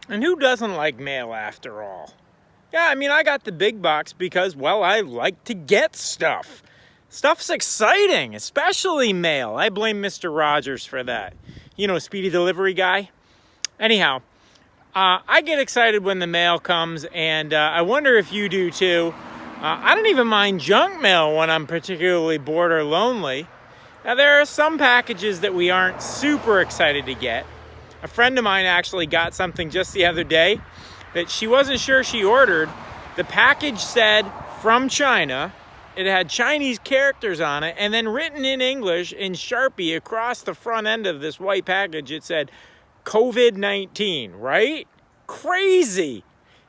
And who doesn't like mail after all? Yeah, I mean, I got the big box because, well, I like to get stuff. Stuff's exciting, especially mail. I blame Mr. Rogers for that. You know, speedy delivery guy. Anyhow, I get excited when the mail comes, and I wonder if you do too. I don't even mind junk mail when I'm particularly bored or lonely. Now, there are some packages that we aren't super excited to get. A friend of mine actually got something just the other day that she wasn't sure she ordered. The package said from China. It had Chinese characters on it, and then written in English in Sharpie across the front end of this white package, it said COVID-19, right? Crazy.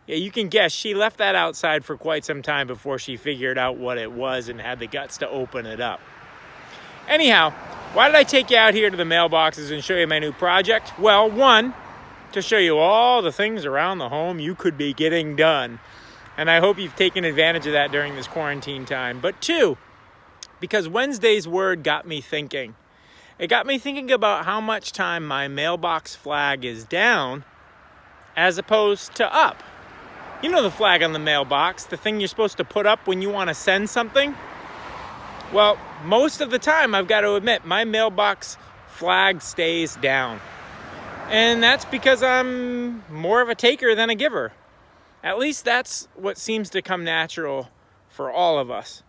Yeah, you can guess she left that outside for quite some time before she figured out what it was and had the guts to open it up. Anyhow, why did I take you out here to the mailboxes and show you my new project? Well, one, to show you all the things around the home you could be getting done. And I hope you've taken advantage of that during this quarantine time. But two, because Wednesday's word got me thinking. It got me thinking about how much time my mailbox flag is down as opposed to up. You know the flag on the mailbox, the thing you're supposed to put up when you want to send something? Well, most of the time, I've got to admit, my mailbox flag stays down. And that's because I'm more of a taker than a giver. At least that's what seems to come natural for all of us.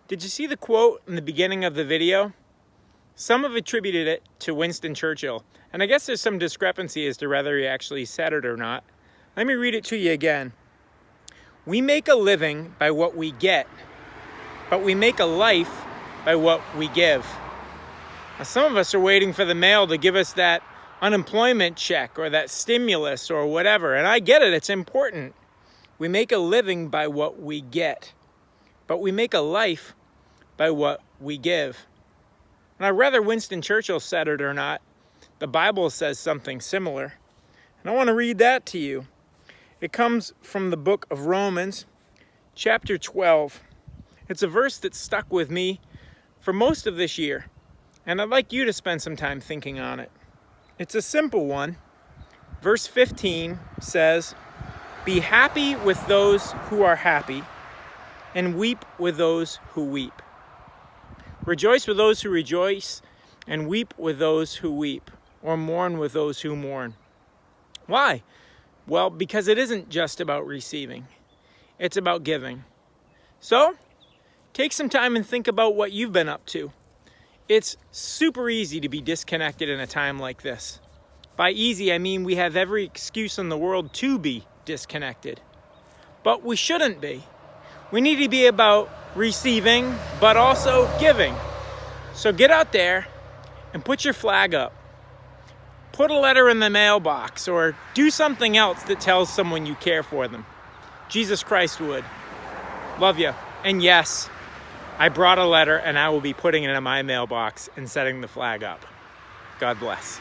Did you see the quote in the beginning of the video? Some have attributed it to Winston Churchill, and I guess there's some discrepancy as to whether he actually said it or not. Let me read it to you again. We make a living by what we get, but we make a life by what we give. Now, some of us are waiting for the mail to give us that unemployment check or that stimulus or whatever, and I get it, it's important. We make a living by what we get, but we make a life by what we give. Now, whether Winston Churchill said it or not, the Bible says something similar. And I want to read that to you. It comes from the book of Romans, chapter 12. It's a verse that stuck with me for most of this year, and I'd like you to spend some time thinking on it. It's a simple one. Verse 15 says, "Be happy with those who are happy, and weep with those who weep. Rejoice with those who rejoice, and weep with those who weep, or mourn with those who mourn." Why? Well, because it isn't just about receiving. It's about giving. So, take some time and think about what you've been up to. It's super easy to be disconnected in a time like this. By easy, I mean we have every excuse in the world to be disconnected. But we shouldn't be. We need to be about receiving, but also giving. So get out there and put your flag up. Put a letter in the mailbox or do something else that tells someone you care for them. Jesus Christ would. Love you. And yes, I brought a letter and I will be putting it in my mailbox and setting the flag up. God bless.